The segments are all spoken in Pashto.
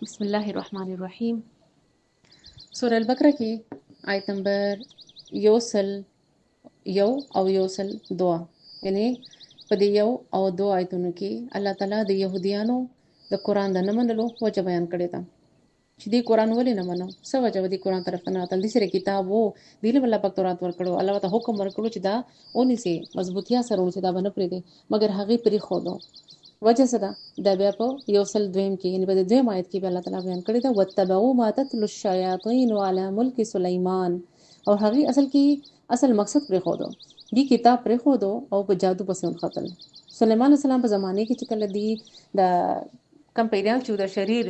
بسم الله الرحمن الرحیم. سورة البقره کې آیت نمبر یوسل یو او یوسل دوا، یعنی په دې یو او دو آیتونو کې الله تعالی د يهوديانو د قران د نه منلو وجه بیان کړې ده چې دې قران ولې نه منو، څه وجه دې قران طرف ته نه اتل. دې سره کتاب وو، دې له الله پاک تورات ورکړو، الله ته حکم ورکړو چې دا اونې سي مضبوطیا سره ونی دا بنه پرې دي، مګر هغه پرې خو دو. وجه څه ده؟ دا بیا په یوسل دویم کې، یعنی په دې دویم آیت کې به الله تعالی بیان کړی دا وتبعوا ما تتلو الشیاطین علی ملک سلیمان، او هغه اصل مقصد پرې خو دو، دې کتاب پرې خو دو او په جادو پسې خطل. سليمان عليه السلام په زمانه کې چې کله دی د کم پیریان چې د شریر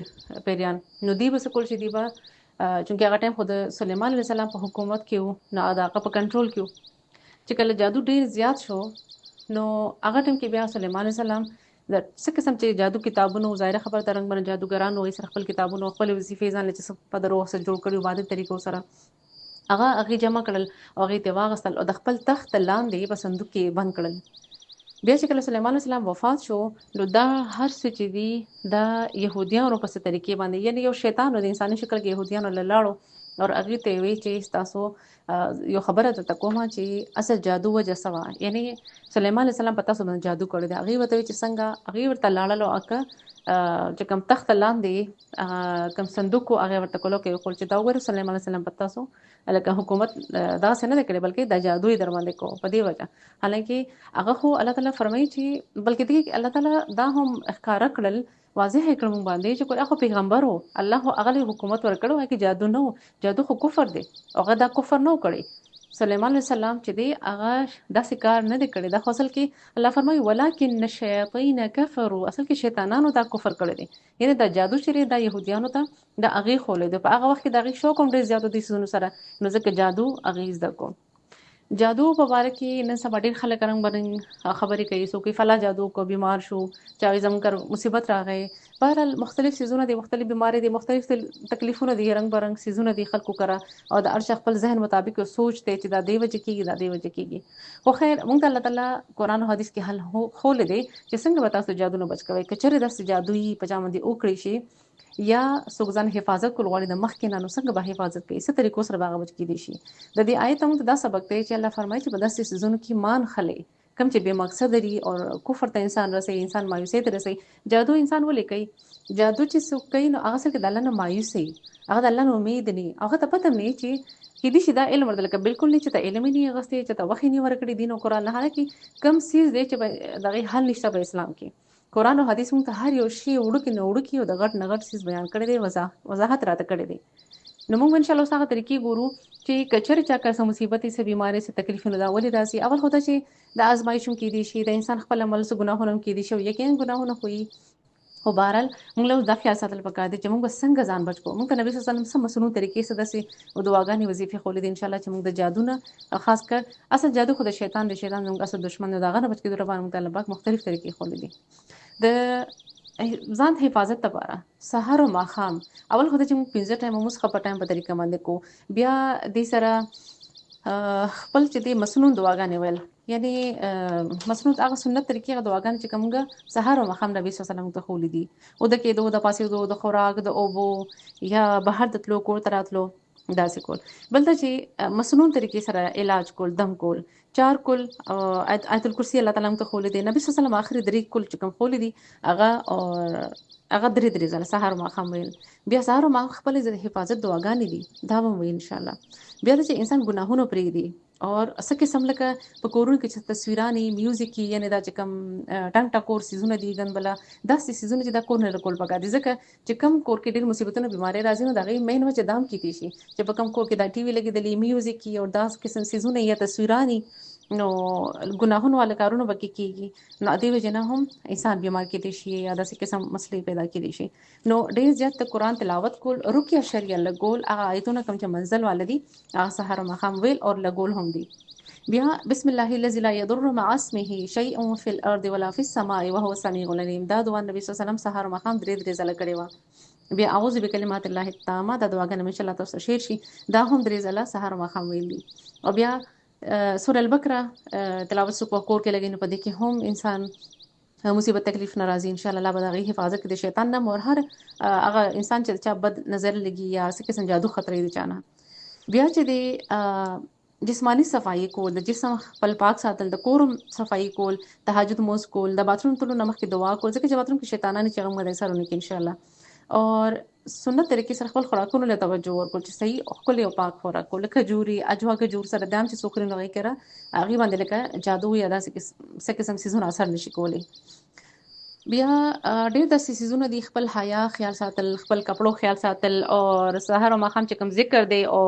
پیریان نو دی به سکول چې دی به چونکه هغه ټایم خود سليمان عليه السلام په حکومت کې وو، نه هغه په کنټرول کې وو. چې کله جادو ډیر زیات شو نو هغه ټایم کې بیا سليمان عليه السلام د څه قسم چې جادو کتابونو ظاهر خبر ترنګ باندې جادوګرانو یې سره خپل کتابونو خپل وظیفې ځان لچ په درو سره جوړ کړي باندې طریقو سره هغه جمع کړل او هغه ته واغستل او د خپل تخت لاندې په صندوق کې بند کړل. بیا چې کله سليمان عليه السلام وفات شو نو دا هر څه چې دي د يهوديانو په څه طریقې باندې، یعنی یو شیطان د انساني شکل کې يهوديانو لاړو او هغه ته وی چې تاسو یو خبره ته کومه چې اصل جادو وجه سوا، یعنی سليمان عليه السلام پتا سو باندې جادو کړی دی. هغه وته چې څنګه هغه ورته لاړلو اکه چې کوم تخت لاندې کوم صندوق هغه ورته کولو کې خپل چې دا وګوره سليمان عليه السلام پتا سو لکه حکومت دا څنګه نه کړي بلکې د جادوی در باندې کو په دی وجه. حالانکه هغه خو الله تعالی فرمایي چې بلکې دی الله تعالی دا هم ښکارا کړل واضح کړم باندې چې کوئی هغه پیغمبر وو، الله هغه حکومت ورکړو هغه جادو نه، جادو خو کفر دی، هغه دا کفر نه کړی. سليمان عليه السلام چې دی هغه داسې کار نه دی کړی. دا خو اصل کې الله فرمایي ولکن الشیاطین کفروا، اصل کې شیطانانو دا کفر کړی دی، یعنی دا جادو چې دا يهوديانو ته دا هغه خولې دی. په هغه وخت کې دا هغه شو کوم ډیر زیاتو دي سونو سره نو ځکه جادو هغه زده کو. جادو په باره کې نن سبا ډېر خلک رنګ برنګ خبرې کوي، څوک فلا جادو کو بیمار شو، چا زموږ کر مصیبت راغی. بهرحال مختلف سيزونه دي، مختلف بیماری دي، مختلف تکلیفونه دي، رنګ برنګ سيزونه دي خلکو کرا او د ارشق خپل ذهن مطابق سوچ ته چې دا دی وجه کېږي دا دی وجه کېږي. خو خیر موږ الله تعالی قرآن او حديث کې حل خول دي چې څنګه به تاسو جادو نه بچ کوئ. کچره د جادویي پجامه دي او کړی شي یا څوک ځان حفاظت کول غواړي د مخ کې نه نو څنګه به حفاظت کوي، څه طریقو سره باغ بچ کېدی شي. د دې آیت هم دا سبق دی چې الله فرمایي چې په داسې سيزونو کې مان خلې کم چې به مقصد لري او کفر ته انسان رسي، انسان مایوسي ته رسي. جادو انسان ولې کوي؟ جادو چې څوک کوي نو هغه سره د الله نه مایوسي، هغه د الله نه امید نه، هغه ته پته نه چې کې دي چې دا علم ورته لکه بالکل نه چې ته علم نه غستې چې ته وخت نه ورکړي دین او قران نه، حالکه کم سیز دی چې دغه حل نشته په اسلام کې. قرآن او حدیث موږ ته هر یو شی وړوکی نه وړوکی او د غټ نه غټ سیس بیان کړی دی، وضاحت راته کړی دی. نو موږ ان شاء الله څنګه طریقې ګورو چې کچره چا کا سم مصیبتې سه بیماری سه تکلیفونه دا ولې راځي. اول خو دا چې د آزمایښم کې دي شي د انسان خپل عمل سه ګناهونه کې دي شي، یقینا ګناهونه خوې. خو بهرحال موږ له دا خیال ساتل پکار دي چې موږ څنګه ځان بچ کو. موږ ته نبی صلی الله علیه وسلم سم مسنون طریقې سره دسي او دعاګانې وظیفې خولې دي ان شاء الله چې موږ د جادو نه خاص کر اصل جادو خو د شیطان موږ اصل دشمن نه داغه نه بچ کېدو لپاره موږ ته الله پاک مختلف طریقې خولې دي. د ځان حفاظت لپاره سحر او ماښام اول خو د چې موږ 15 ټایم موږ په ټایم په طریقه باندې کو، بیا د سره خپل چې د مسنون دعاګانې ویل، یعنی مسنون هغه سنت طریقې هغه دعاګانې چې کومه سحر او ماښام نبی صلی الله علیه وسلم ته خولې دي او د کېدو د پاسې د خوراک د اوبو یا بهر د تلو کور تراتلو داسې کول. بل دا چې مسنون طریقې سره علاج کول، دم کول، چار کول آیت الکرسی الله تعالی ته خولې دي. نبی صلی الله علیه وسلم اخري درې کول چې کوم خولې دي هغه هغه درې ځله سحر او ماښام ویل. بیا سحر او ماښام خپل د حفاظت دعاګانې دي دا به وي ان شاء الله. بیا چې انسان ګناهونه پرېږدي اور اسه قسم لکه په کورونو کې چې تصویرانی میوزیک یعنی دا چې کوم ټنګ ټکور سيزونه دي ګنبله داسې سيزونه چې دا کور نه کول پکار دي، ځکه چې کم کور کې ډېر مصیبتونه بیماری راځي نو دا غي مین وجه دام کیتی شي چې په کم کور کې دا ټي وي لګیدلی میوزیک او داس قسم سيزونه یا تصویرانی نو ګناهونه ول کارونه بکی کیږي نو ادي وجنه هم انسان بیمار کېدی شي یا داسې قسم مسلې پیدا کېدی شي. نو ډېر زیات قرآن تلاوت کول، رقیه شریعه لګول، هغه آیتونه کوم چې منزل والدي هغه سحر مخام ویل او لګول هم دي. بیا بسم الله الذي لا يضر مع اسمه شيء في الارض ولا في السماء وهو السميع العليم. دا دعا نبی صلی الله علیه وسلم سحر مخام درې ځله کړې و. بیا اعوذ بکلمات الله التامه دا دعاګانې ان شاء الله تاسو شیر شي دا هم درې ځله سحر مخام ویل دي. او بیا سورة البقره تلاوت سو کور کې لګینو په دې کې هم انسان مصیبت تکلیف ناراضي ان شاء الله الله به د هغې حفاظت کړي د شیطان نه او هر هغه انسان چې چا بد نظر لګي یا څه قسم جادو خطرې د چانه. بیا چې د جسمانی صفایي کول، د جسم خپل پاک ساتل، د کور صفایي کول، تهجد مونځ کول، د باتروم تلو نه مخکې دعا کول، ځکه چې باتروم کې شیطانان چې هغه مده سرونه کې ان شاء الله. اور سنت طریقې سره خپل خوراکونو له توجه ورکول چې صحیح او ښکلی او پاک خوراک کول، لکه کجوري اجوا کجور سره دام چې څوک خوري نو هغې کې هغې باندې لکه جادو یا داسې څه قسم څیزونه اثر نشي کولی. بیا ډېر داسې څیزونه دي، خپل حیا خیال ساتل، خپل کپړو خیال ساتل، او سحر او ماښام چې کوم ذکر دی او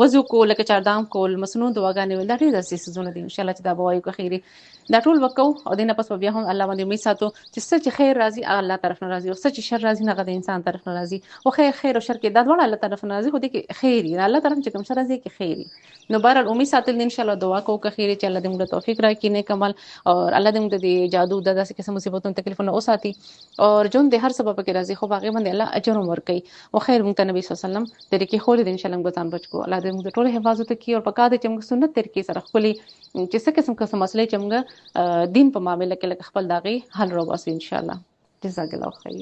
وضو کول، لکه چاردام کول، مسنون دعاګانې ویل، دا ډېر داسې څیزونه دي انشاءالله چې دا به وایو که خیر دا ټول به کوو. او دې نه پس به بیا هم الله باندې امید ساتو چې څه چې خیر راځي هغه الله طرف نه راځي، او څه چې شر راځي هغه د انسان طرف نه راځي. او خیر او شر کې دا دواړه الله طرف نه راځي، خو دې کې خیر وي، الله طرف چې کوم شر راځي کې خیر وي. نو بهرحال امید ساتل دي انشاءالله، دعا کوو که خیر چې الله دې موږ ته توفیق راکړي نیک عمل، او الله دې موږ د جادو د داسې قسم مصیبتونو تکلیفونو وساتي، او ژوند د هر سبب کې راځي خو هغې باندې الله اجر هم ورکوي. او خیر موږ ته نبي صلی الله علیه وسلم طریقې ښودلې دي، انشاءالله موږ ځان بچ کړو. الله دې موږ د ټولو حفاظت وکړي، او پکار دی چې موږ سنت طریقې سره ښکلي چې څه قسم مسلې چې موږ دین په معامله کې لکه خپل د هغې حل راوباسو انشاءالله. جزاک الله خیر.